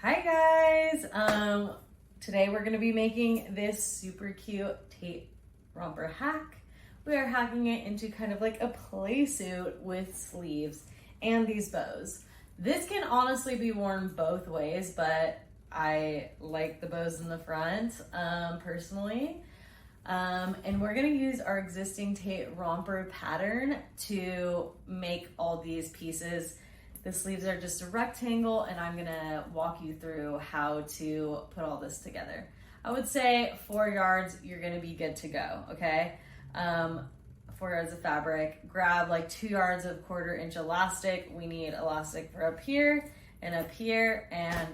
Hi guys! Today we're going to be making this super cute Tate Romper hack. We are hacking it into kind of like a play suit with sleeves and these bows. This can honestly be worn both ways, but I like the bows in the front personally. And we're going to use our existing Tate Romper pattern to make all these pieces. The sleeves are just a rectangle, and I'm gonna walk you through how to put all this together. I would say 4 yards, you're gonna be good to go, okay? 4 yards of fabric, grab like 2 yards of 1/4 inch elastic. We need elastic for up here, and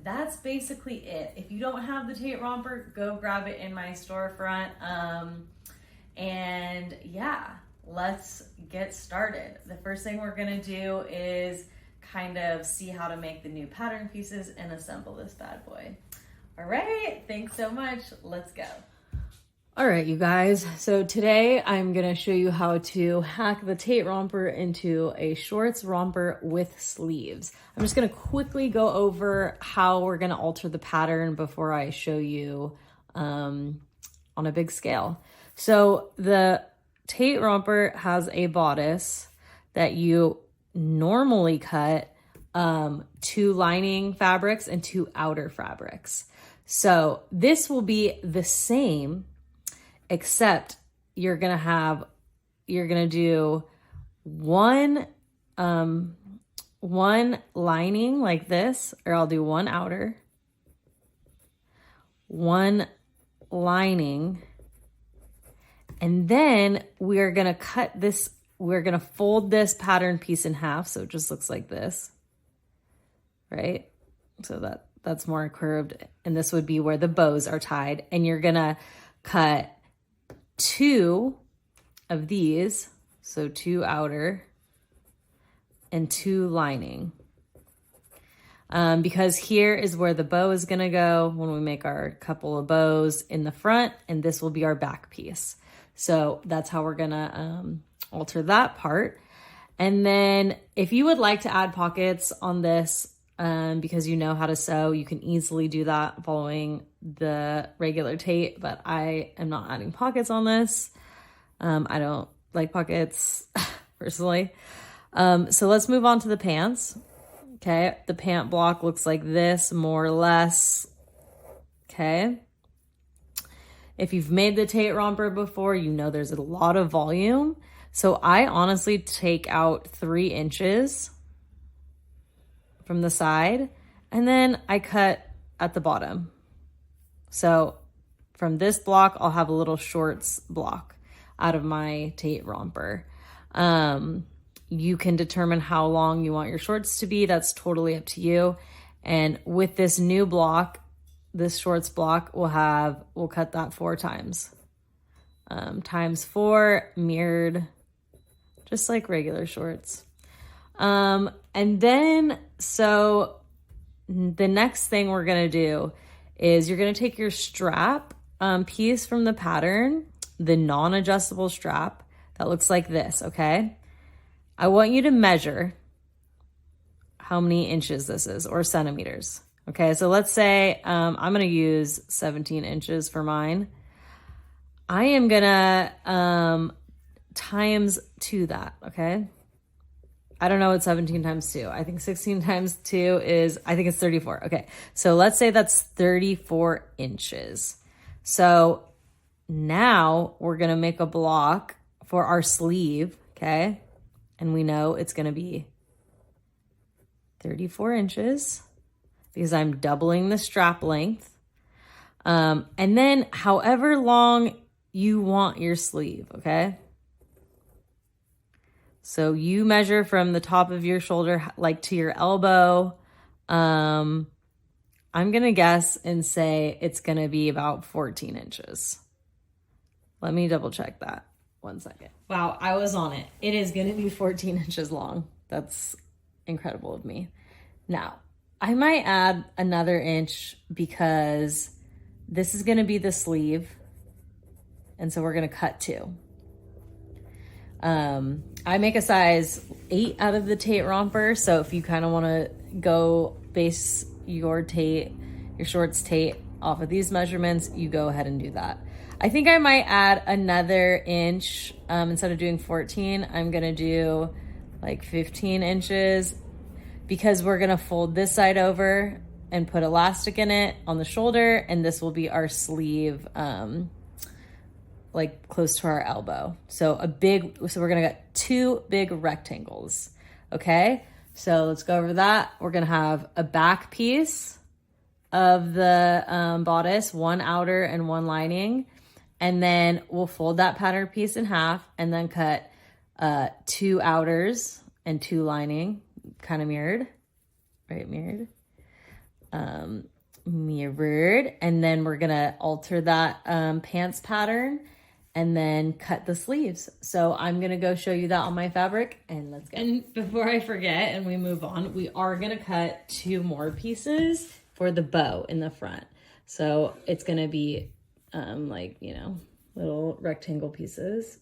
that's basically it. If you don't have the Tate Romper, go grab it in my storefront. And yeah. Let's get started. The first thing we're gonna do is kind of see how to make the new pattern pieces and assemble this bad boy. All right, thanks so much. Let's go. All right, you guys. So today I'm gonna show you how to hack the Tate Romper into a shorts romper with sleeves. I'm just gonna quickly go over how we're gonna alter the pattern before I show you on a big scale. So the Tate Romper has a bodice that you normally cut 2 lining fabrics and 2 outer fabrics. So this will be the same, except you're gonna do one lining like this, or I'll do 1 outer, 1 lining. And then we're gonna fold this pattern piece in half, so it just looks like this, right? So that's more curved, and this would be where the bows are tied. And you're gonna cut 2 of these, so 2 outer and 2 lining. Because here is where the bow is gonna go when we make our couple of bows in the front, and this will be our back piece. So that's how we're gonna alter that part. And then if you would like to add pockets on this, because you know how to sew, you can easily do that following the regular Tate, but I am not adding pockets on this. I don't like pockets personally. So let's move on to the pants. Okay, the pant block looks like this, more or less. Okay. If you've made the Tate Romper before, you know there's a lot of volume. So I honestly take out 3 inches from the side, and then I cut at the bottom. So from this block, I'll have a little shorts block out of my Tate Romper. You can determine how long you want your shorts to be. That's totally up to you. And with this new block, this shorts block, we'll cut that 4 times. Times 4, mirrored, just like regular shorts. And then, so the next thing we're gonna do is you're gonna take your strap piece from the pattern, the non-adjustable strap that looks like this, okay? I want you to measure how many inches this is, or centimeters. Okay, so let's say I'm gonna use 17 inches for mine. I am gonna times 2 that, okay? I don't know what 17 times 2. I think 16 times 2 is, I think it's 34. Okay, so let's say that's 34 inches. So now we're gonna make a block for our sleeve, okay? And we know it's gonna be 34 inches. Because I'm doubling the strap length. And then however long you want your sleeve, okay? So you measure from the top of your shoulder, like to your elbow. I'm gonna guess and say it's gonna be about 14 inches. Let me double check that. 1 second. Wow, I was on it. It is gonna be 14 inches long. That's incredible of me. Now, I might add another inch because this is gonna be the sleeve. And so we're gonna cut 2. I make a size 8 out of the Tate Romper. So if you kind of wanna go base your shorts Tate off of these measurements, you go ahead and do that. I think I might add another inch. Instead of doing 14, I'm gonna do like 15 inches because we're gonna fold this side over and put elastic in it on the shoulder, and this will be our sleeve, like close to our elbow. So we're gonna get 2 big rectangles, okay? So let's go over that. We're gonna have a back piece of the bodice, 1 outer and 1 lining, and then we'll fold that pattern piece in half and then cut 2 outers and 2 lining, kind of mirrored, right? Mirrored. Mirrored, and then we're gonna alter that pants pattern and then cut the sleeves. So I'm gonna go show you that on my fabric, and let's go. And before I forget and we move on, we are gonna cut 2 more pieces for the bow in the front. So it's gonna be like, you know, little rectangle pieces,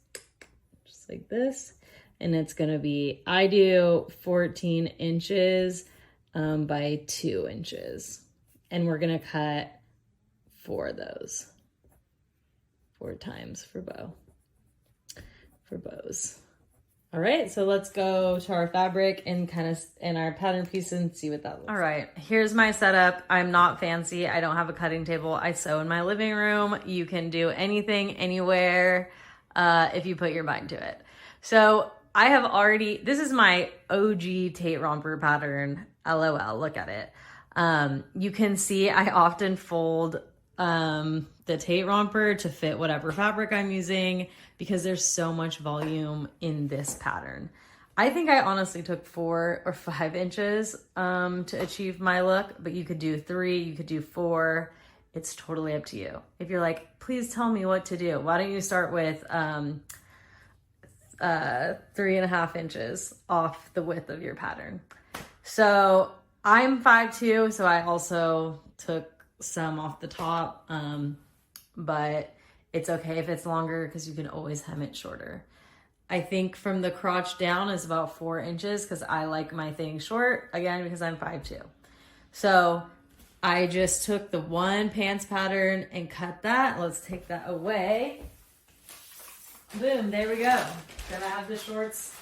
just like this. And it's gonna be, I do 14 inches by 2 inches. And we're gonna cut 4 of those, 4 times for bows. All right, so let's go to our fabric and and our pattern piece and see what that looks like. All right, here's my setup. I'm not fancy. I don't have a cutting table. I sew in my living room. You can do anything, anywhere, if you put your mind to it. So I have this is my OG Tate Romper pattern. LOL, look at it. You can see I often fold the Tate Romper to fit whatever fabric I'm using because there's so much volume in this pattern. I think I honestly took 4 or 5 inches to achieve my look, but you could do 3, you could do 4. It's totally up to you. If you're like, please tell me what to do, why don't you start with 3.5 inches off the width of your pattern. So I'm 5'2", so I also took some off the top, but it's okay if it's longer because you can always hem it shorter. I think from the crotch down is about 4 inches because I like my thing short, again, because I'm 5'2". So I just took the 1 pants pattern and cut that. Let's take that away. Boom, there we go. Then I have the shorts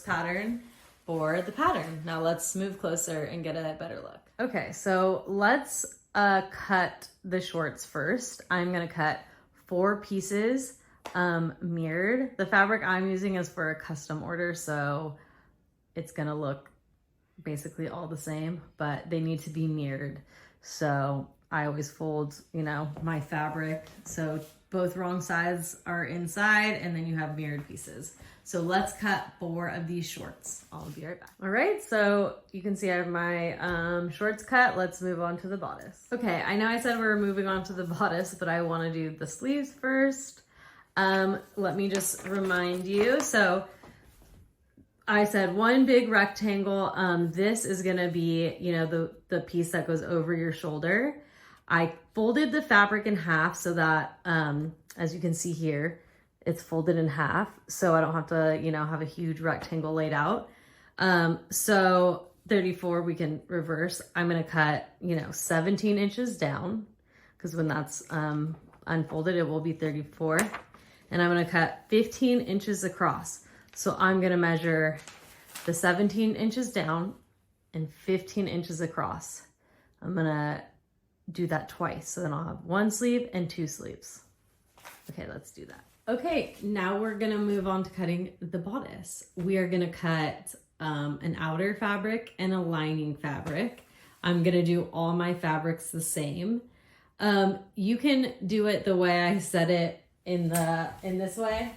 pattern for the pattern. Now let's move closer and get a better look. Okay, so let's cut the shorts first. I'm gonna cut 4 pieces mirrored. The fabric I'm using is for a custom order, so it's gonna look basically all the same, but they need to be mirrored. So I always fold, you know, my fabric so both wrong sides are inside, and then you have mirrored pieces. So let's cut 4 of these shorts. I'll be right back. All right, so you can see I have my shorts cut. Let's move on to the bodice. Okay, I know I said we were moving on to the bodice, but I wanna do the sleeves first. Let me just remind you. So I said 1 big rectangle. This is gonna be, you know, the piece that goes over your shoulder. I folded the fabric in half so that, as you can see here, it's folded in half, so I don't have to, you know, have a huge rectangle laid out. So 34, we can reverse. I'm gonna cut, you know, 17 inches down, because when that's unfolded, it will be 34. And I'm gonna cut 15 inches across. So I'm gonna measure the 17 inches down and 15 inches across. I'm gonna do that twice, so then I'll have 1 sleeve and 2 sleeves. Okay, let's do that. Okay, now we're gonna move on to cutting the bodice. We are gonna cut an outer fabric and a lining fabric. I'm gonna do all my fabrics the same. You can do it the way I said it in this way,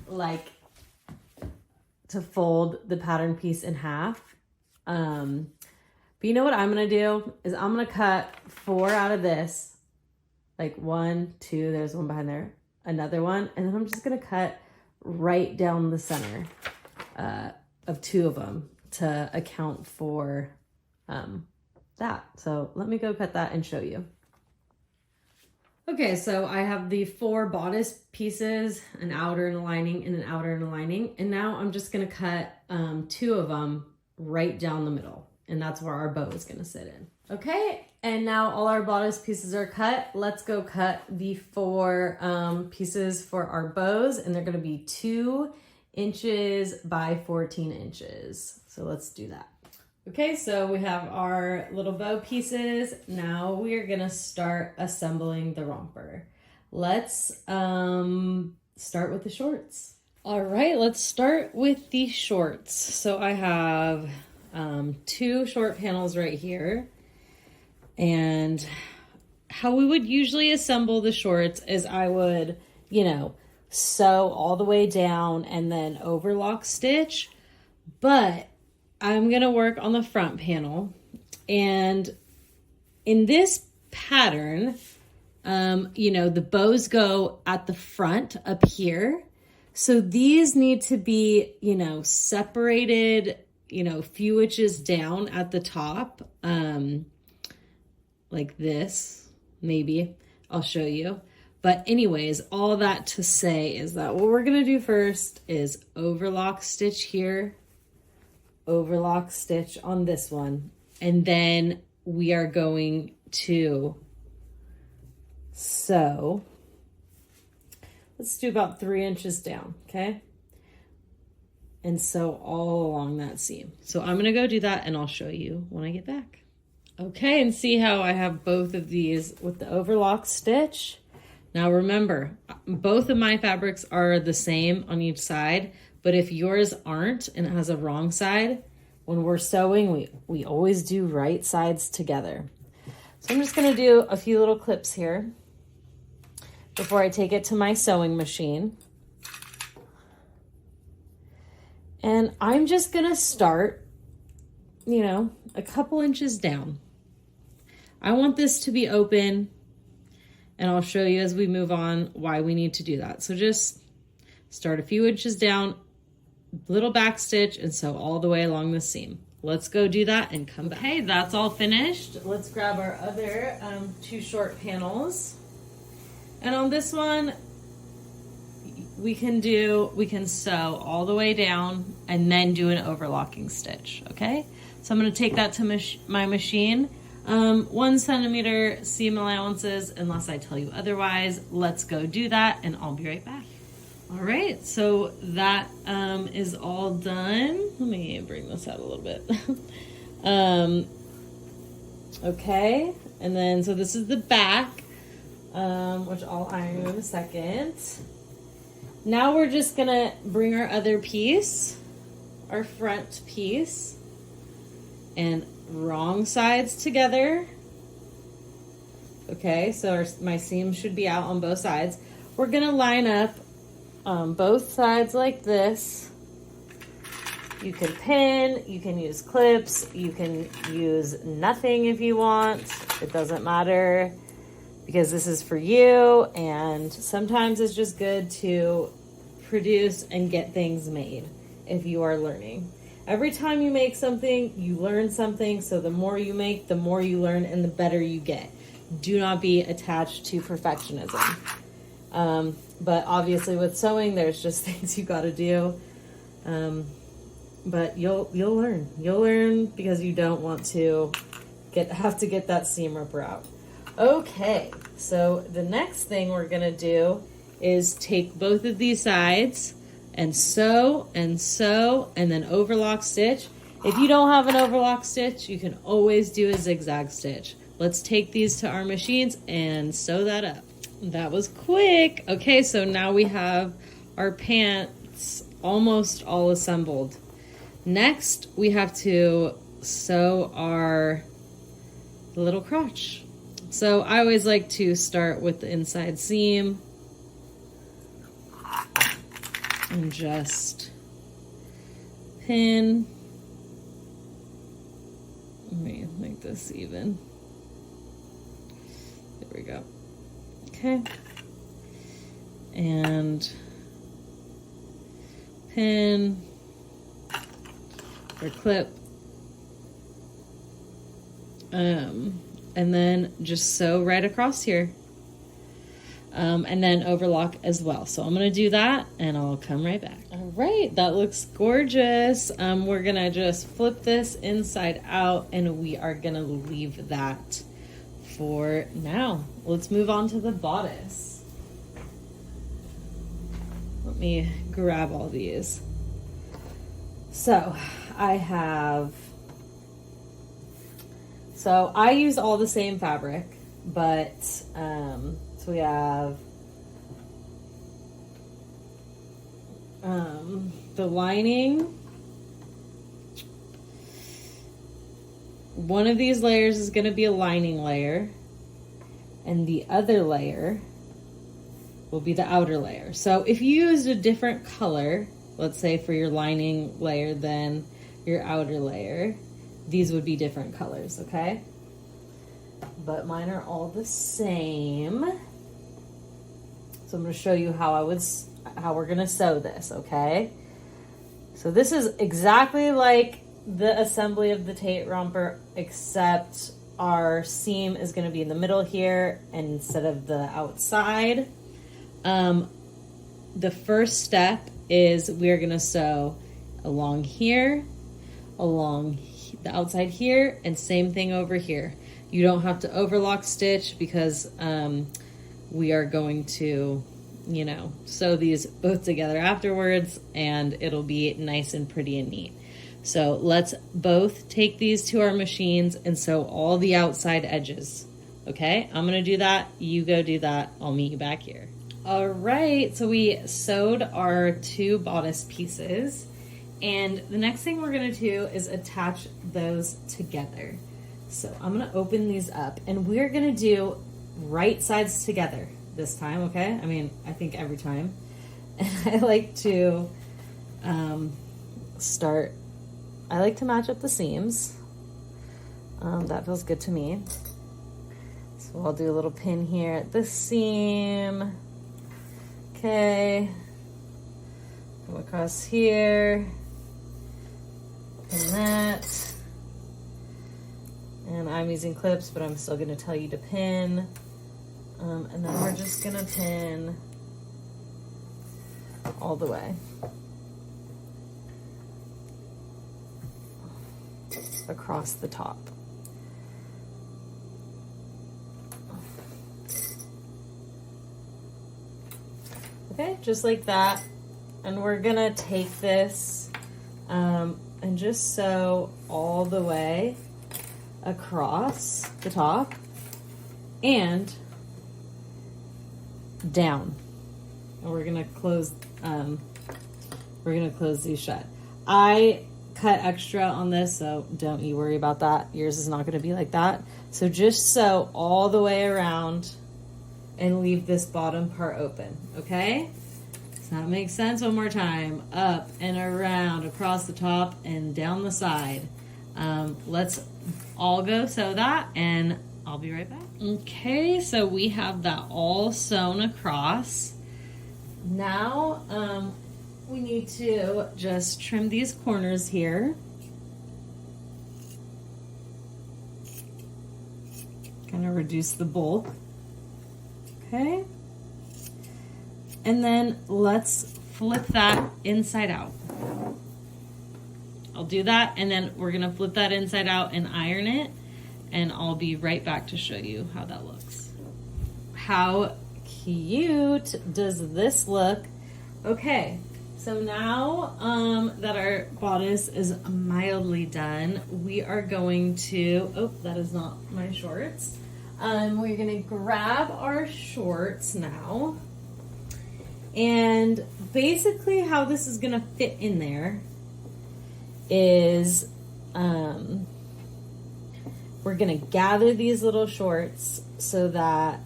like to fold the pattern piece in half. But you know what I'm gonna do is I'm gonna cut 4 out of this, like 1, 2, there's one behind there, another one, and then I'm just gonna cut right down the center of 2 of them to account for that. So let me go cut that and show you. Okay, so I have the 4 bodice pieces, an outer and a lining, and an outer and a lining, and now I'm just gonna cut 2 of them right down the middle. and that's where our bow is gonna sit in. Okay, and now all our bodice pieces are cut. Let's go cut the 4 pieces for our bows, and they're gonna be 2 inches by 14 inches. So let's do that. Okay, so we have our little bow pieces. Now we are gonna start assembling the romper. Let's start with the shorts. All right, let's start with the shorts. So I have 2 short panels right here. And how we would usually assemble the shorts is I would, you know, sew all the way down and then overlock stitch. But I'm going to work on the front panel. And in this pattern, you know, the bows go at the front up here. So these need to be, you know, separated, you know, a few inches down at the top, like this, maybe. I'll show you. But anyways, all that to say is that what we're going to do first is overlock stitch here, overlock stitch on this one, and then we are going to sew. Let's do about 3 inches down, okay? And sew all along that seam. So I'm gonna go do that and I'll show you when I get back. Okay, and see how I have both of these with the overlock stitch. Now remember, both of my fabrics are the same on each side, but if yours aren't and it has a wrong side, when we're sewing, we always do right sides together. So I'm just gonna do a few little clips here before I take it to my sewing machine. And I'm just gonna start, you know, a couple inches down. I want this to be open, and I'll show you as we move on why we need to do that. So just start a few inches down, little back stitch, and sew all the way along the seam. Let's go do that and come back. Okay, that's all finished. Let's grab our other 2 short panels. And on this one, we can sew all the way down and then do an overlocking stitch, okay? So I'm gonna take that to my machine. 1 centimeter seam allowances, unless I tell you otherwise. Let's go do that and I'll be right back. All right, so that is all done. Let me bring this out a little bit. Okay, and then, so this is the back, which I'll iron in a second. Now we're just gonna bring our other piece, our front piece, and wrong sides together. Okay, so my seam should be out on both sides. We're gonna line up both sides like this. You can pin, you can use clips, you can use nothing if you want. It doesn't matter, because this is for you, and sometimes it's just good to produce and get things made if you are learning. Every time you make something, you learn something, so the more you make, the more you learn, and the better you get. Do not be attached to perfectionism. But obviously with sewing, there's just things you gotta do. But you'll learn. You'll learn because you don't want to have to get that seam ripper out. Okay, so the next thing we're gonna do is take both of these sides and sew and sew and then overlock stitch. If you don't have an overlock stitch, you can always do a zigzag stitch. Let's take these to our machines and sew that up. That was quick. Okay, so now we have our pants almost all assembled. Next, we have to sew our little crotch. So I always like to start with the inside seam and just pin. Let me make this even. There we go. Okay. And pin or clip. And then just sew right across here. and then overlock as well. So I'm gonna do that and I'll come right back. All right, that looks gorgeous. We're gonna just flip this inside out and we are gonna leave that for now. Let's move on to the bodice. Let me grab all these. So I use all the same fabric, but so we have the lining. One of these layers is going to be a lining layer, and the other layer will be the outer layer. So if you used a different color, let's say for your lining layer than your outer layer, these would be different colors, okay? But mine are all the same. So I'm going to show you how we're going to sew this, okay? So this is exactly like the assembly of the Tate Romper, except our seam is going to be in the middle here instead of the outside. The first step is we're going to sew along here, along the outside here, and same thing over here. You don't have to overlock stitch because we are going to, you know, sew these both together afterwards, and it'll be nice and pretty and neat. So let's both take these to our machines and sew all the outside edges. Okay, I'm gonna do that, you go do that, I'll meet you back here. All right, so we sewed our two bodice pieces, and the next thing we're gonna do is attach those together. So I'm gonna open these up, and we're gonna do right sides together this time, okay? I mean, I think every time. And I like to I like to match up the seams. That feels good to me. So I'll do a little pin here at this seam. Okay. Come across here. And that. And I'm using clips, but I'm still gonna tell you to pin. And then we're just gonna pin all the way across the top. Okay, just like that. And we're gonna take this and just sew all the way across the top and down. And we're gonna close these shut. I cut extra on this, so don't you worry about that. Yours is not gonna be like that. So just sew all the way around and leave this bottom part open, okay? Does that make sense? One more time. Up and around, across the top and down the side. Let's all go sew that and I'll be right back. Okay, so we have that all sewn across. Now, we need to just trim these corners here. Kind of reduce the bulk. Okay. And then let's flip that inside out. I'll do that, and then we're gonna flip that inside out and iron it, and I'll be right back to show you how that looks. How cute does this look? Okay, so now that our bodice is mildly done, we are going to, oh, that is not my shorts. We're gonna grab our shorts now. And basically how this is gonna fit in there is we're gonna gather these little shorts so that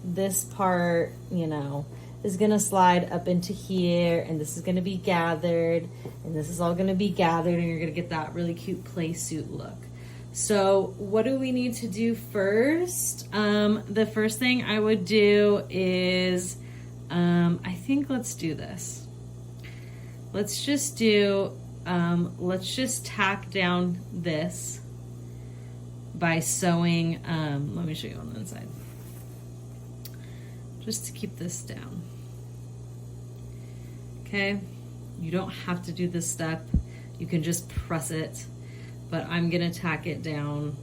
this part, you know, is gonna slide up into here, and this is gonna be gathered, and this is all gonna be gathered, and you're gonna get that really cute play suit look. So what do we need to do first? The first thing I would do is, I think let's do this. Let's just do, let's just tack down this by sewing, let me show you on the inside. just to keep this down. Okay, you don't have to do this step. You can just press it, but I'm gonna tack it down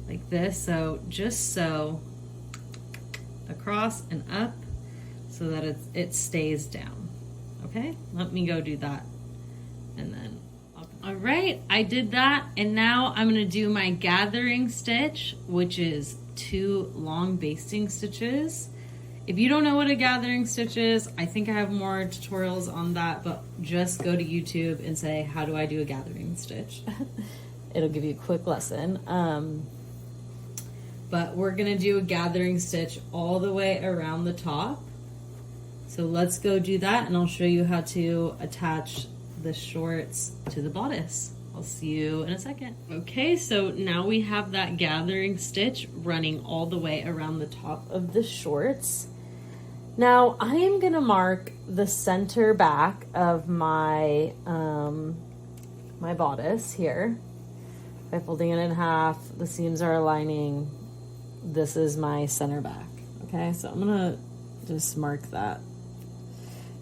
like this. So just so across and up so that it stays down. Okay, let me go do that. And then, all right, I did that. And now I'm gonna do my gathering stitch, which is 2 long basting stitches. If you don't know what a gathering stitch is, I think I have more tutorials on that, but just go to YouTube and say, how do I do a gathering stitch? It'll give you a quick lesson. But we're gonna do a gathering stitch all the way around the top. So let's go do that, and I'll show you how to attach the shorts to the bodice. I'll see you in a second. Okay, so now we have that gathering stitch running all the way around the top of the shorts. Now I am gonna mark the center back of my my bodice here by folding it in half. The seams are aligning. This is my center back. Okay, so I'm gonna just mark that.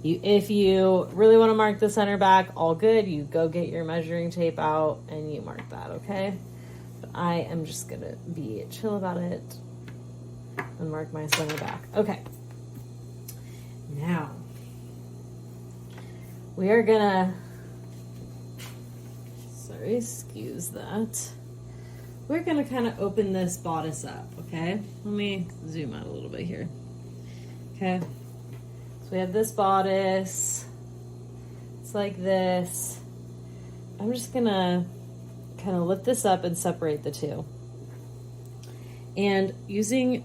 If you really want to mark the center back, all good. You go get your measuring tape out and you mark that, okay? But I am just gonna be chill about it and mark my center back. Okay. Now, we are gonna, sorry, excuse that. We're gonna kind of open this bodice up, okay? Let me zoom out a little bit here. Okay. So we have this bodice. It's like this. I'm just gonna kind of lift this up and separate the two. And using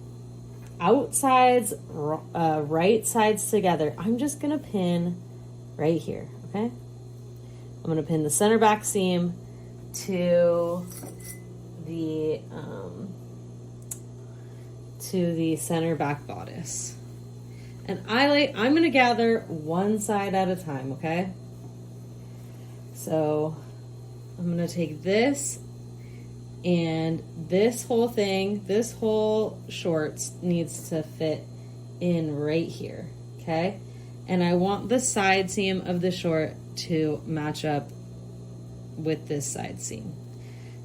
outsides, right sides together, I'm just gonna pin right here, okay? I'm gonna pin the center back seam to the center back bodice. And I'm gonna gather one side at a time, okay? So I'm gonna take this, and this whole thing, this whole shorts needs to fit in right here, okay? And I want the side seam of the short to match up with this side seam.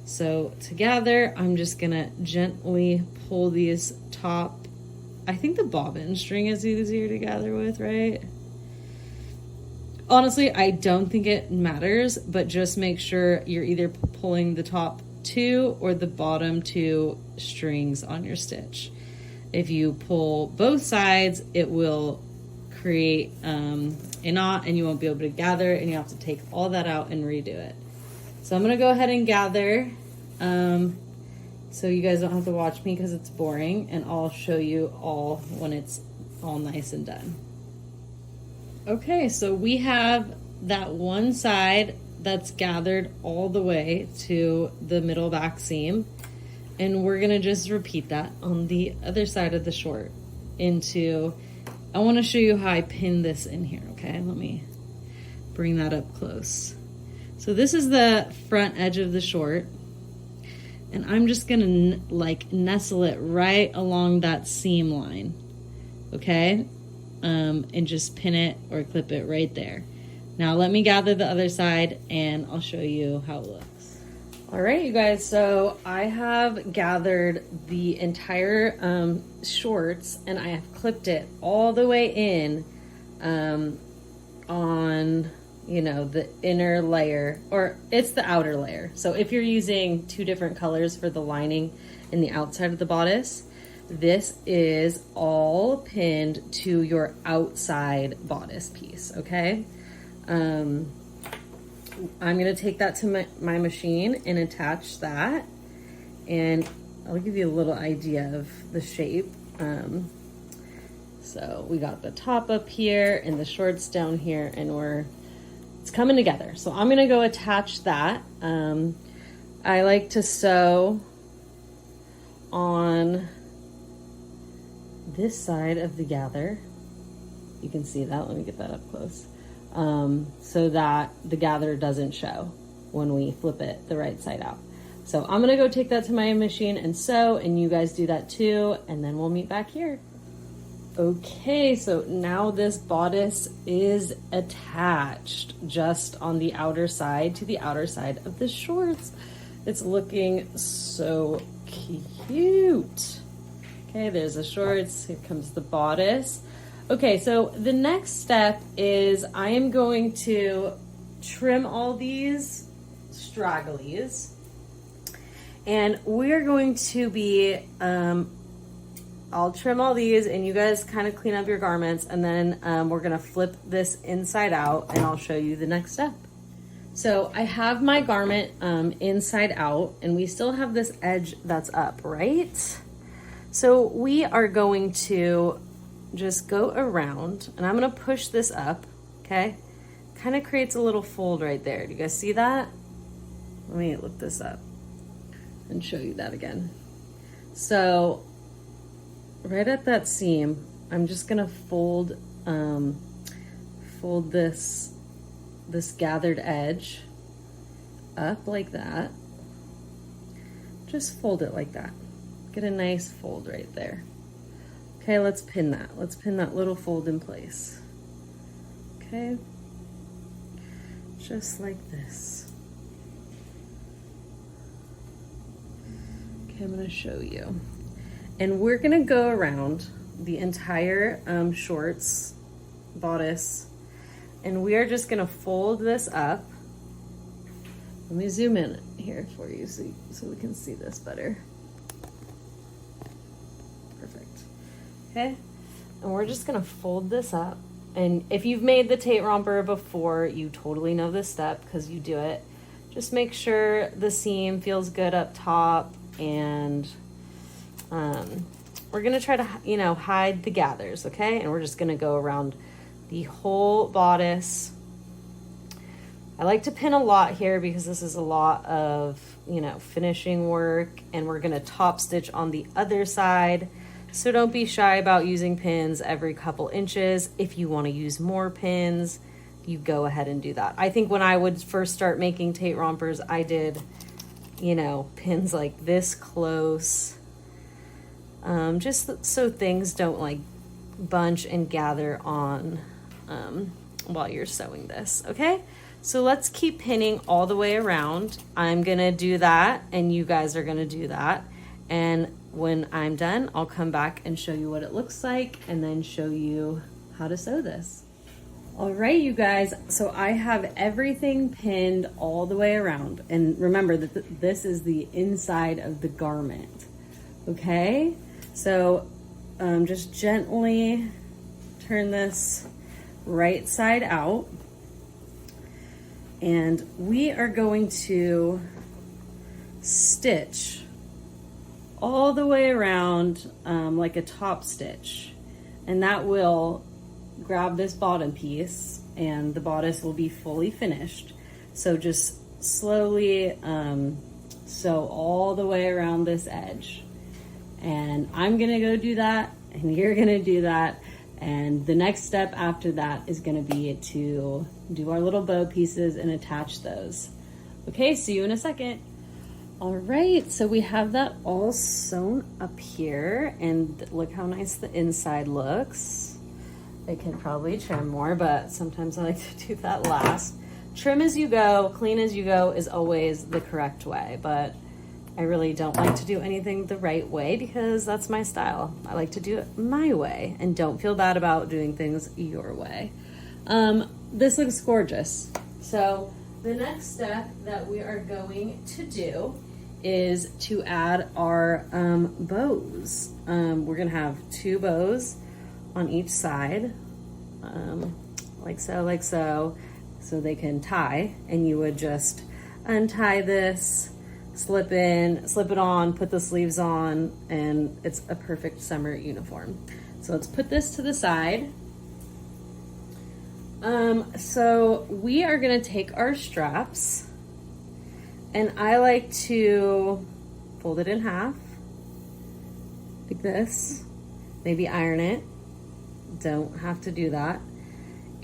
So together, I'm just gonna gently pull these top. I think the bobbin string is easier to gather with, right? Honestly, I don't think it matters, but just make sure you're either pulling the top 2 or the bottom 2 strings on your stitch. If you pull both sides, it will create a knot and you won't be able to gather, and you have to take all that out and redo it. So I'm gonna go ahead and gather. So you guys don't have to watch me because it's boring, and I'll show you all when it's all nice and done. Okay, so we have that one side that's gathered all the way to the middle back seam, and we're gonna just repeat that on the other side of the short I wanna show you how I pin this in here, okay? Let me bring that up close. So this is the front edge of the short, and I'm just gonna like nestle it right along that seam line, okay? And just pin it or clip it right there. Now let me gather the other side and I'll show you how it looks. All right, you guys, so I have gathered the entire shorts, and I have clipped it all the way in on, you know, the inner layer, or it's the outer layer. So if you're using 2 different colors for the lining and the outside of the bodice, this is all pinned to your outside bodice piece, okay? I'm gonna take that to my machine and attach that, and I'll give you a little idea of the shape. So we got the top up here and the shorts down here, and it's coming together. So I'm gonna go attach that. I like to sew on this side of the gather. You can see that. Let me get that up close. So that the gather doesn't show when we flip it the right side out. So I'm gonna go take that to my machine and sew, and you guys do that too, and then we'll meet back here. Okay, so now this bodice is attached just on the outer side to the outer side of the shorts. It's looking so cute. Okay, there's the shorts, here comes the bodice. Okay, so the next step is I am going to trim all these stragglies, and we're going to be, I'll trim all these and you guys kind of clean up your garments, and then we're gonna flip this inside out and I'll show you the next step. So I have my garment inside out, and we still have this edge that's up, right? So we are going to just go around, and I'm gonna push this up, okay? Kind of creates a little fold right there. Do you guys see that? Let me look this up and show you that again. So right at that seam, I'm just gonna fold this gathered edge up like that. Just fold it like that. Get a nice fold right there. Okay, let's pin that. Let's pin that little fold in place. Okay, just like this. Okay, I'm gonna show you. And we're gonna go around the entire shorts bodice, and we are just gonna fold this up. Let me zoom in here for you so we can see this better. Perfect. Okay, and we're just gonna fold this up. And if you've made the Tate Romper before, you totally know this step because you do it. Just make sure the seam feels good up top, and we're gonna try to, hide the gathers, okay? And we're just gonna go around the whole bodice. I like to pin a lot here because this is a lot of, finishing work, and we're gonna top stitch on the other side. So don't be shy about using pins every couple inches. If you wanna use more pins, you go ahead and do that. I think when I would first start making Tate Rompers, I did, pins like this close, just so things don't like bunch and gather on while you're sewing this, okay? So let's keep pinning all the way around. I'm gonna do that, and you guys are gonna do that. And when I'm done, I'll come back and show you what it looks like, and then show you how to sew this. All right, you guys, so I have everything pinned all the way around. And remember that this is the inside of the garment, okay? So just gently turn this right side out. And we are going to stitch all the way around like a top stitch. And that will grab this bottom piece, and the bodice will be fully finished. So just slowly sew all the way around this edge. And I'm gonna go do that, and you're gonna do that. And the next step after that is gonna be to do our little bow pieces and attach those. Okay, see you in a second. All right, so we have that all sewn up here, and look how nice the inside looks. I could probably trim more, but sometimes I like to do that last. Trim as you go, clean as you go is always the correct way, but I really don't like to do anything the right way because that's my style. I like to do it my way, and don't feel bad about doing things your way. This looks gorgeous. So the next step that we are going to do is to add our bows. We're gonna have 2 bows on each side, like so, so they can tie, and you would just untie this, slip it on, put the sleeves on, and it's a perfect summer uniform. So let's put this to the side. So we are gonna take our straps, and I like to fold it in half, like this, maybe iron it, don't have to do that.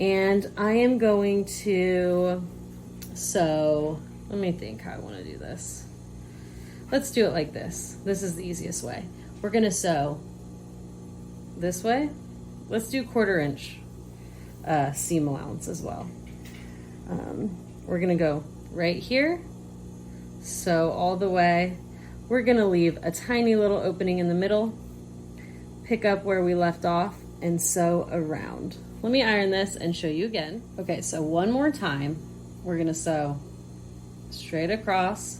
And I am going to sew, let me think how I wanna do this. let's do it like this. This is the easiest way. We're gonna sew this way. Let's do 1/4 inch seam allowance as well. We're gonna go right here, sew all the way. We're gonna leave a tiny little opening in the middle, pick up where we left off, and sew around. Let me iron this and show you again. Okay, so one more time, we're gonna sew straight across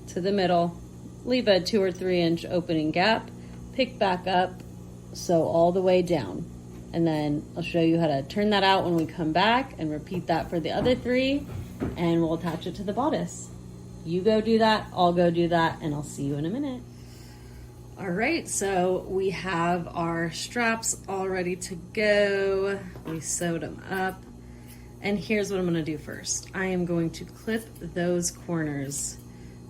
to the middle, leave a 2 or 3 inch opening gap, pick back up, sew all the way down. And then I'll show you how to turn that out when we come back and repeat that for the other 3, and we'll attach it to the bodice. You go do that, I'll go do that, and I'll see you in a minute. All right, so we have our straps all ready to go. We sewed them up. And here's what I'm gonna do first. I am going to clip those corners.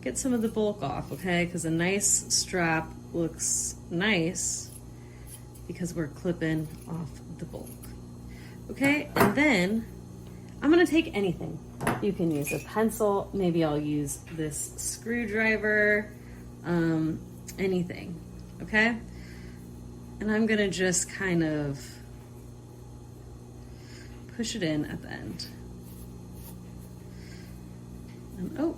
Get some of the bulk off, okay? Because a nice strap looks nice because we're clipping off the bulk. Okay, and then I'm gonna take anything. You can use a pencil, maybe I'll use this screwdriver, anything, okay? And I'm gonna just kind of push it in at the end. And oh,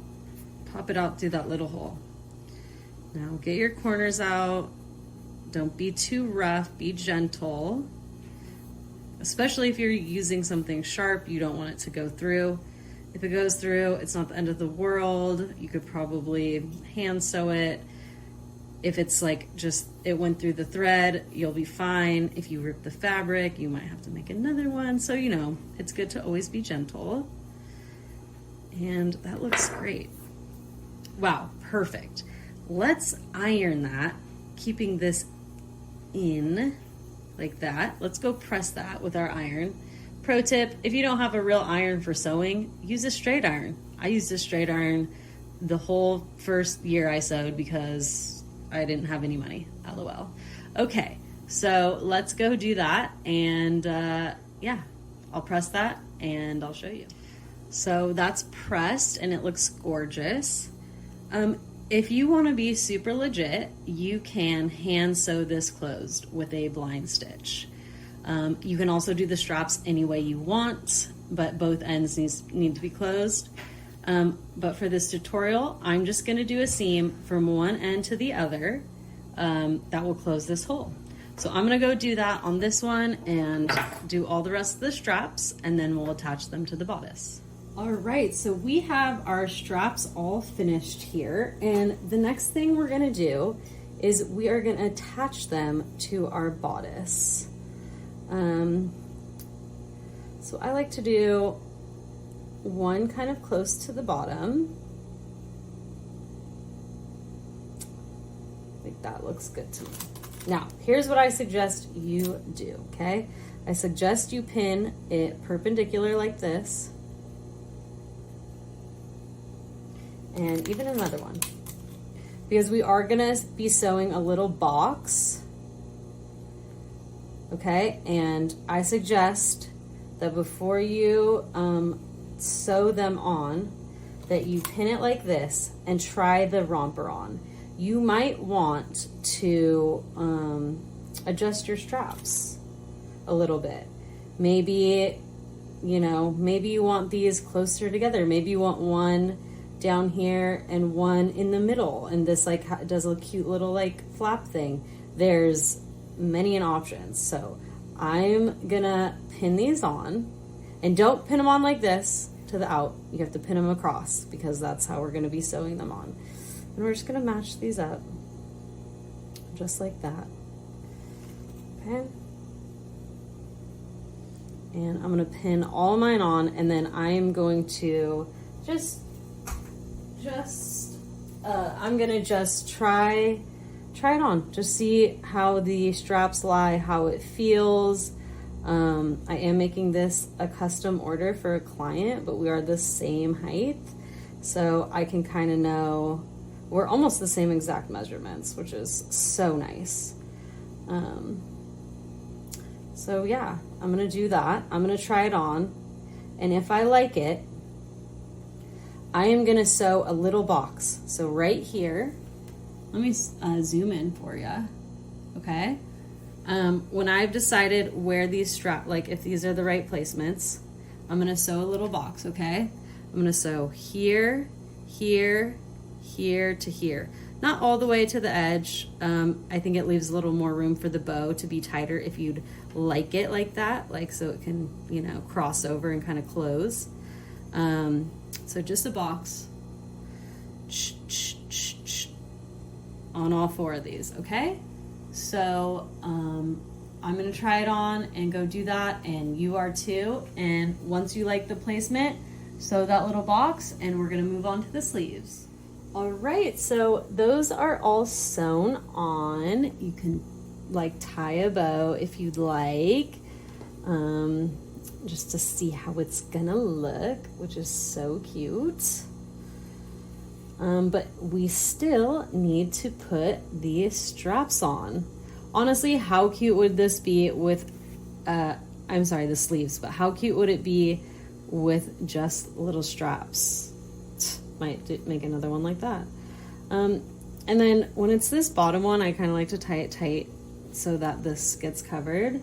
pop it out through that little hole. Now get your corners out. Don't be too rough, be gentle. Especially if you're using something sharp, you don't want it to go through. If it goes through, it's not the end of the world. You could probably hand sew it. If it's like just, it went through the thread, you'll be fine. If you rip the fabric, you might have to make another one. So, you know, it's good to always be gentle. And that looks great. Wow, perfect. Let's iron that, keeping this in like that. Let's go press that with our iron. Pro tip, if you don't have a real iron for sewing, use a straight iron. I used a straight iron the whole first year I sewed because I didn't have any money, LOL. Okay, so let's go do that, and yeah, I'll press that and I'll show you. So that's pressed and it looks gorgeous. If you want to be super legit, you can hand sew this closed with a blind stitch. You can also do the straps any way you want, but both ends need to be closed. But for this tutorial, I'm just going to do a seam from one end to the other that will close this hole. So I'm going to go do that on this one and do all the rest of the straps, and then we'll attach them to the bodice. All right, so we have our straps all finished here, and the next thing we're gonna do is we are gonna attach them to our bodice. So I like to do one kind of close to the bottom. I think that looks good to me. Now, here's what I suggest you do, okay? I suggest you pin it perpendicular like this. And even another one, because we are gonna be sewing a little box, okay? And I suggest that before you sew them on, that you pin it like this and try the romper on. You might want to adjust your straps a little bit. Maybe, you know, maybe you want these closer together. Maybe you want one down here and one in the middle, and this like does a cute little like flap thing. There's many an options. So I'm gonna pin these on, and don't pin them on like this to the out. You have to pin them across because that's how we're gonna be sewing them on. And we're just gonna match these up just like that. Okay. And I'm gonna pin all mine on, and then I'm going to I'm gonna just try it on. Just see how the straps lie, how it feels. I am making this a custom order for a client, but we are the same height, so I can kind of know we're almost the same exact measurements, which is so nice. So yeah, I'm gonna do that. I'm gonna try it on, and if I like it, I am gonna sew a little box. So right here, let me zoom in for you, okay? When I've decided where these like if these are the right placements, I'm gonna sew a little box, okay? I'm gonna sew here, here, here to here. Not all the way to the edge. I think it leaves a little more room for the bow to be tighter if you'd like it like that, like so it can, you know, cross over and kind of close. So just a box on all 4 of these, okay? So I'm gonna try it on and go do that, and you are too. And once you like the placement, sew that little box, and we're gonna move on to the sleeves. All right, so those are all sewn on. You can like tie a bow if you'd like, just to see how it's gonna look, which is so cute. But we still need to put the straps on. Honestly, how cute would this be with, I'm sorry, the sleeves, but how cute would it be with just little straps? Might make another one like that. And then when it's this bottom one, I kind of like to tie it tight so that this gets covered.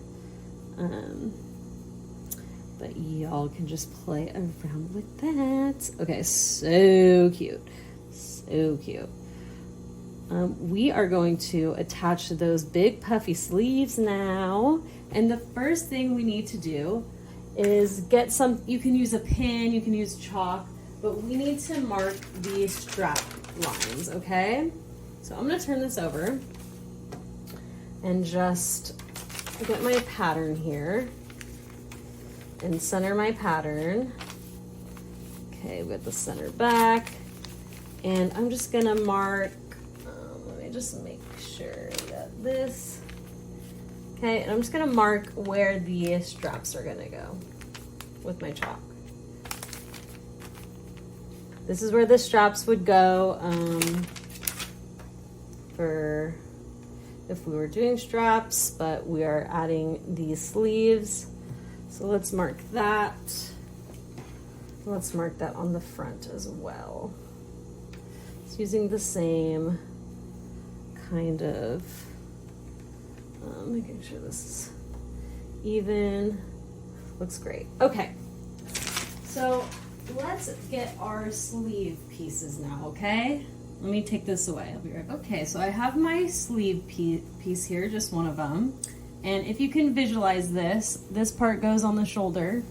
But y'all can just play around with that. Okay, so cute. So cute. We are going to attach those big puffy sleeves now. And the first thing we need to do is get some, you can use a pin, you can use chalk, but we need to mark the strap lines, okay? So I'm gonna turn this over and just get my pattern here and center my pattern. Okay, with the center back. And I'm just gonna mark, let me just make sure I got this. Okay, and I'm just gonna mark where the straps are gonna go with my chalk. This is where the straps would go for if we were doing straps, but we are adding these sleeves. So let's mark that. Let's mark that on the front as well. It's using the same kind of, making sure this is even. Looks great. Okay, so let's get our sleeve pieces now, okay? Let me take this away. I'll be right back. Okay, so I have my sleeve piece here, just one of them. And if you can visualize this, this part goes on the shoulder,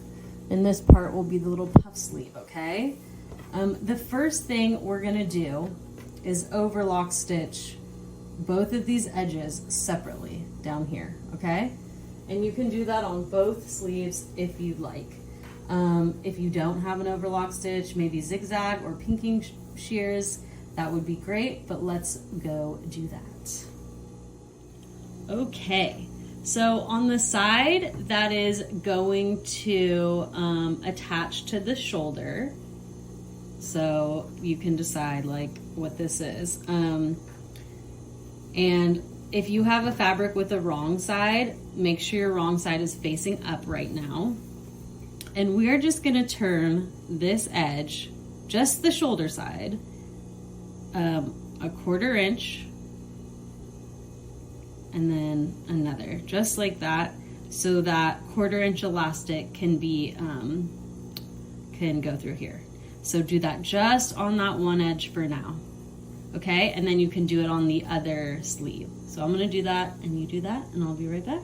and this part will be the little puff sleeve, okay? The first thing we're gonna do is overlock stitch both of these edges separately down here, okay? And you can do that on both sleeves if you'd like. If you don't have an overlock stitch, maybe zigzag or pinking shears, that would be great, but let's go do that. Okay, so on the side that is going to attach to the shoulder, so you can decide like what this is. And if you have a fabric with a wrong side, make sure your wrong side is facing up right now. And we're just gonna turn this edge, just the shoulder side, a 1/4 inch, and then another, just like that, so that 1/4 inch elastic can be, can go through here. So do that just on that one edge for now, okay? And then you can do it on the other sleeve. So I'm gonna do that, and you do that, and I'll be right back.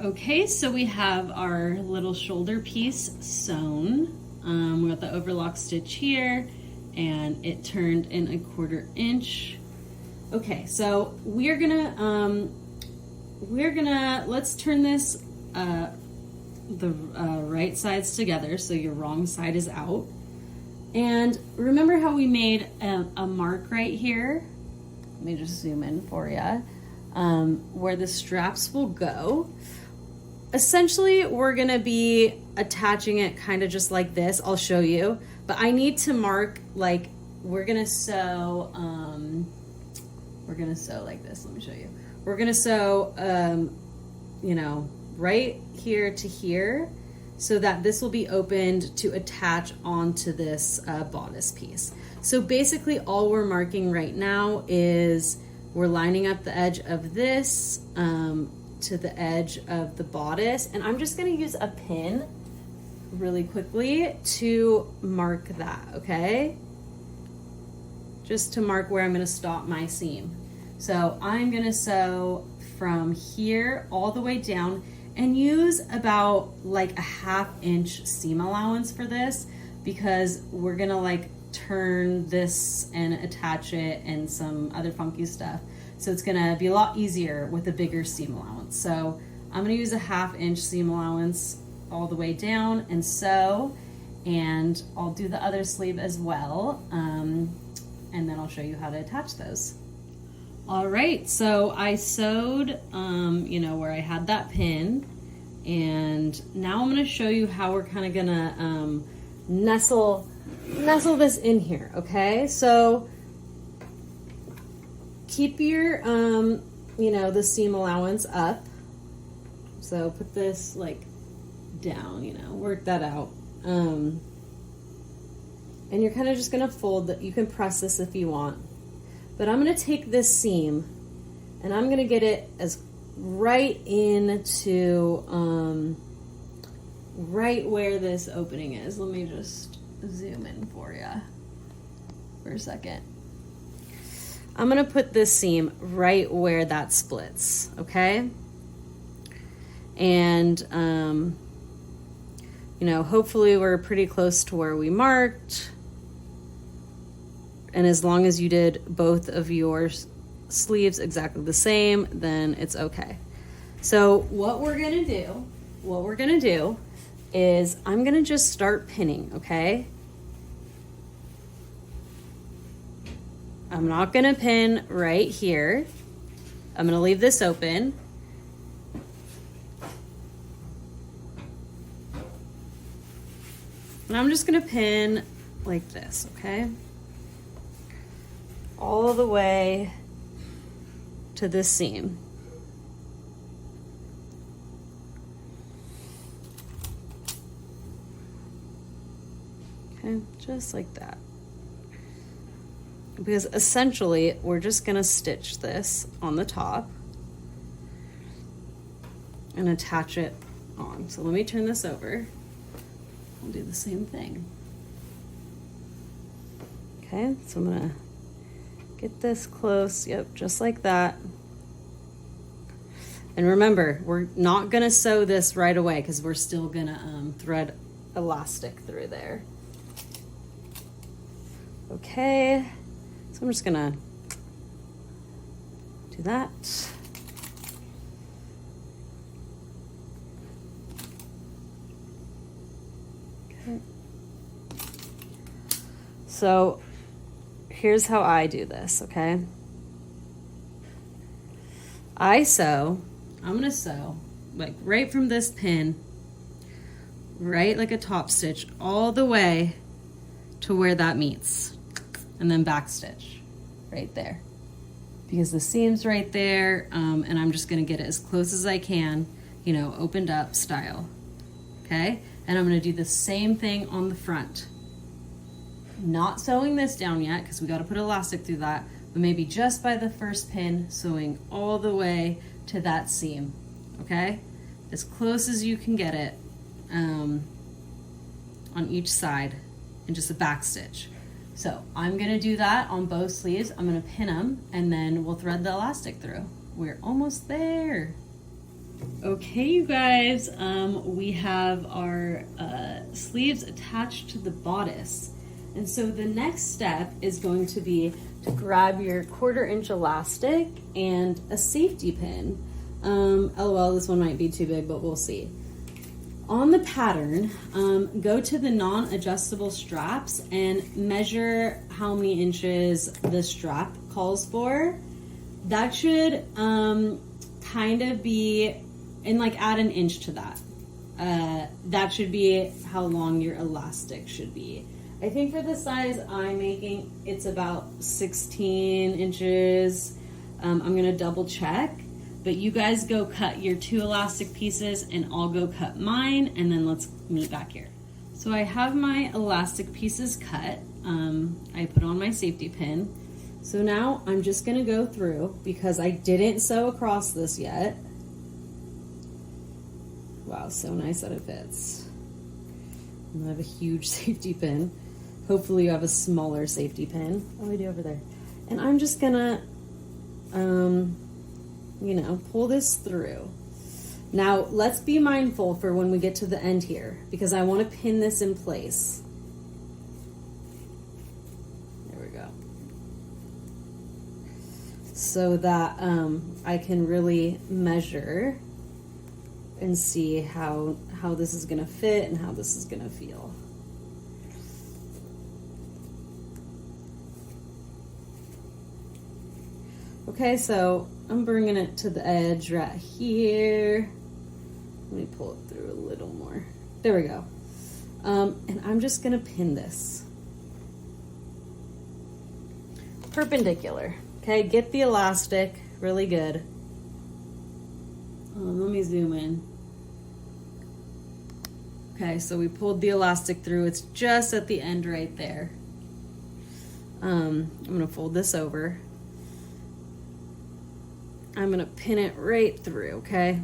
Okay, so we have our little shoulder piece sewn. We got the overlock stitch here, and it turned in a 1/4 inch. Okay, so we're gonna let's turn this the right sides together so your wrong side is out. And remember how we made a mark right here? Let me just zoom in for you, where the straps will go. Essentially, we're gonna be attaching it kind of just like this. I'll show you, but I need to mark, like, we're gonna sew like this. Let me show you. We're gonna sew, you know, right here to here. so that this will be opened to attach onto this bodice piece. So basically all we're marking right now is we're lining up the edge of this to the edge of the bodice, and I'm just gonna use a pin really quickly to mark that, okay? Just to mark where I'm gonna stop my seam. So I'm gonna sew from here all the way down and use about like a 1/2 inch seam allowance for this, because we're gonna like turn this and attach it and some other funky stuff. So it's gonna be a lot easier with a bigger seam allowance. So I'm gonna use a 1/2 inch seam allowance all the way down and sew, and I'll do the other sleeve as well. And then I'll show you how to attach those. All right, so I sewed, you know, where I had that pin, and now I'm gonna show you how we're kind of gonna nestle this in here, okay? So keep your, you know, the seam allowance up. So put this like down, you know, work that out. And you're kind of just gonna fold that. You can press this if you want. But I'm gonna take this seam and I'm gonna get it as right into right where this opening is. Let me just zoom in for you for a second. I'm gonna put this seam right where that splits, okay? And you know, hopefully we're pretty close to where we marked. And as long as you did both of your sleeves exactly the same, then it's okay. So what we're gonna do is I'm gonna just start pinning, okay? I'm not gonna pin right here. I'm gonna leave this open. And I'm just gonna pin like this, okay? All the way to this seam. Okay, just like that. Because essentially, we're just gonna stitch this on the top and attach it on. So let me turn this over. I'll do the same thing. Okay, so I'm gonna get this close, yep, just like that. And remember, we're not gonna sew this right away because we're still gonna thread elastic through there. Okay, so I'm just gonna do that. Okay. So here's how I do this, okay? I'm gonna sew like right from this pin, right like a top stitch, all the way to where that meets, and then back stitch right there. Because the seam's right there, and I'm just gonna get it as close as I can, you know, opened up style, okay? And I'm gonna do the same thing on the front. Not sewing this down yet because we got to put elastic through that, but maybe just by the first pin, sewing all the way to that seam, okay? As close as you can get it on each side, and just a back stitch. So I'm gonna do that on both sleeves. I'm gonna pin them and then we'll thread the elastic through. We're almost there. Okay, you guys, we have our sleeves attached to the bodice. And so the next step is going to be to grab your 1/4 inch elastic and a safety pin. LOL, this one might be too big, but we'll see. On the pattern, go to the non-adjustable straps and measure how many inches the strap calls for. That should kind of be, and like add an inch to that. That should be how long your elastic should be. I think for the size I'm making, it's about 16 inches. I'm gonna double check, But you guys go cut your 2 elastic pieces and I'll go cut mine, and then let's meet back here. So I have my elastic pieces cut. I put on my safety pin. So now I'm just gonna go through, because I didn't sew across this yet. Wow, so nice that it fits. I have a huge safety pin. Hopefully you have a smaller safety pin. Oh, I do over there. And I'm just gonna, you know, pull this through. Now, let's be mindful for when we get to the end here, because I want to pin this in place. There we go. So that I can really measure and see how this is going to fit and how this is going to feel. Okay, so I'm bringing it to the edge right here. Let me pull it through a little more. There we go. And I'm just gonna pin this perpendicular. Okay, get the elastic really good. Let me zoom in. Okay, so we pulled the elastic through. It's just at the end right there. I'm gonna fold this over. I'm gonna pin it right through, okay?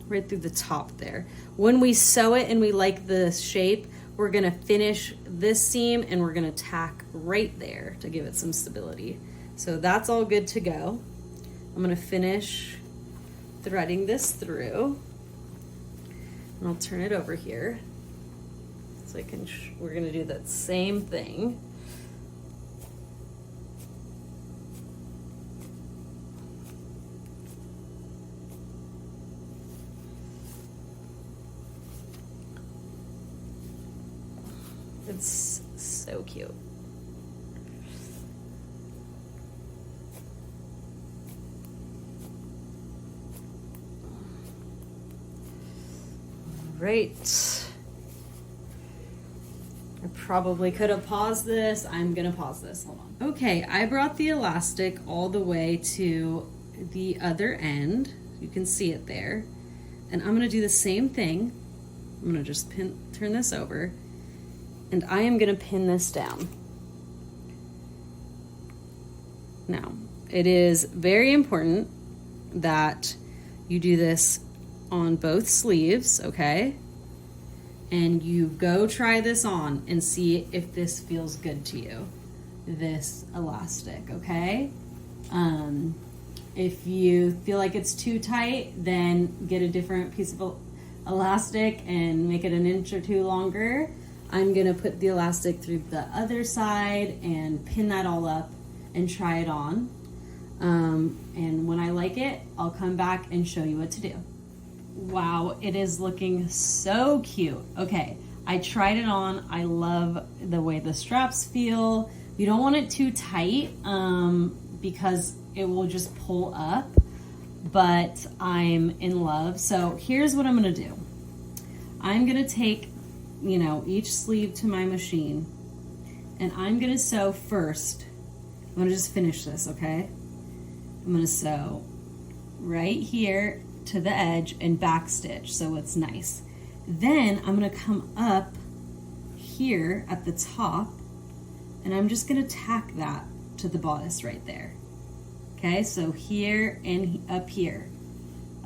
Right through the top there. When we sew it and we like the shape, we're gonna finish this seam and we're gonna tack right there to give it some stability. So that's all good to go. I'm gonna finish threading this through, and I'll turn it over here so I can, we're gonna do that same thing. It's so cute. Right. I probably could have paused this. I'm gonna pause this. Hold on. Okay, I brought the elastic all the way to the other end. You can see it there. And I'm gonna do the same thing. I'm gonna just turn this over. And I am gonna pin this down. Now, it is very important that you do this on both sleeves, okay? And you go try this on and see if this feels good to you, this elastic, okay? If you feel like it's too tight, then get a different piece of elastic and make it an inch or 2 longer. I'm gonna put the elastic through the other side and pin that all up and try it on. And when I like it, I'll come back and show you what to do. Wow, it is looking so cute. Okay, I tried it on. I love the way the straps feel. You don't want it too tight because it will just pull up, but I'm in love. So here's what I'm gonna do. I'm gonna take, you know, each sleeve to my machine, and I'm gonna sew first. I'm gonna just finish this, okay? I'm gonna sew right here to the edge and back stitch so it's nice. Then I'm gonna come up here at the top, and I'm just gonna tack that to the bodice right there. Okay, so here and up here.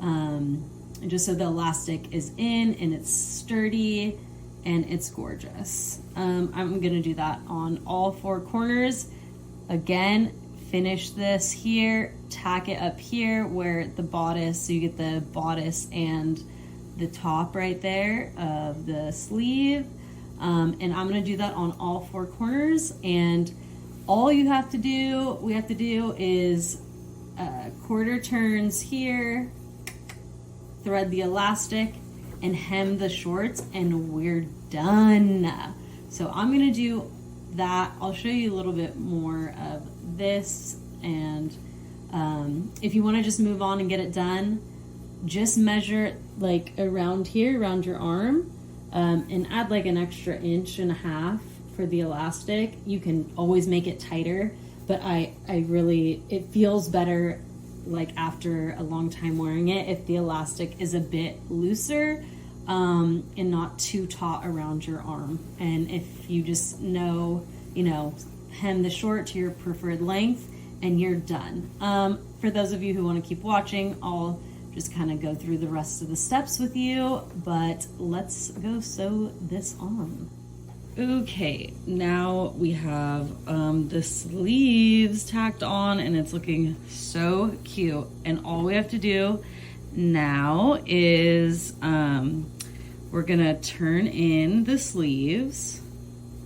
And just so the elastic is in and it's sturdy and it's gorgeous. I'm gonna do that on all 4 corners. Again, finish this here, tack it up here where the bodice, so you get the bodice and the top right there of the sleeve. And I'm gonna do that on all 4 corners, and all you have to do, we have to do is quarter turns here, thread the elastic, and hem the shorts, and we're done. So I'm gonna do that. I'll show you a little bit more of this, and if you want to just move on and get it done, just measure like around here, around your arm, and add like an extra 1.5 inches for the elastic. You can always make it tighter, but I really, it feels better like after a long time wearing it, if the elastic is a bit looser and not too taut around your arm. And if you just know, you know, hem the short to your preferred length and you're done. For those of you who want to keep watching, I'll just kind of go through the rest of the steps with you, but let's go sew this on. Okay, now we have the sleeves tacked on and it's looking so cute. And all we have to do now is we're gonna turn in the sleeves.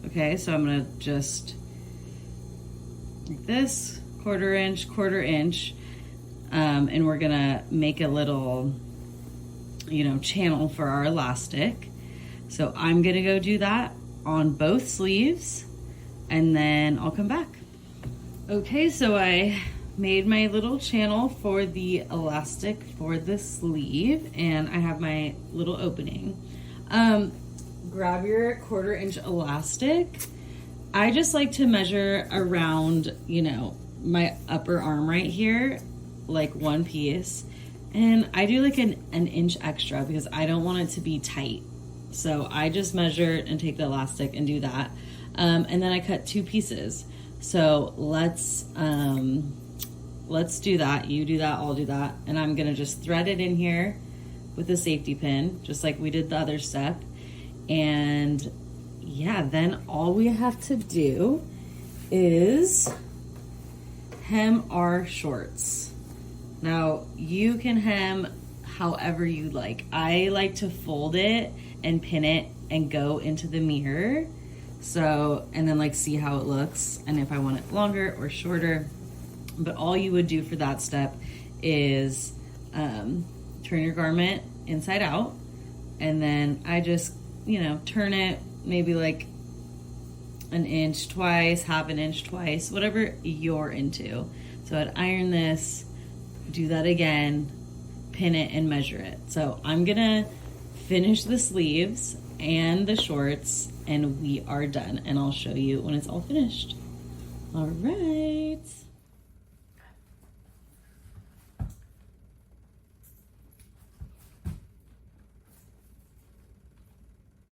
Okay, so I'm gonna just like this, quarter inch, and we're gonna make a little, you know, channel for our elastic. So I'm gonna go do that on both sleeves and then I'll come back. Okay, so I made my little channel for the elastic for the sleeve and I have my little opening. Grab your quarter inch elastic. I just like to measure around, you know, my upper arm right here, like one piece. And I do like an inch extra because I don't want it to be tight. So I just measure and take the elastic and do that. And then I cut 2 pieces. So let's do that. You do that, I'll do that. And I'm gonna just thread it in here with a safety pin, just like we did the other step. And yeah, then all we have to do is hem our shorts. Now you can hem however you like. I like to fold it and pin it and go into the mirror. So, and then like see how it looks and if I want it longer or shorter. But all you would do for that step is turn your garment inside out. And then I just, you know, turn it maybe like an inch twice, half an inch twice, whatever you're into. So I'd iron this, do that again, pin it and measure it. So I'm gonna finish the sleeves and the shorts and we are done and I'll show you when it's all finished. All right.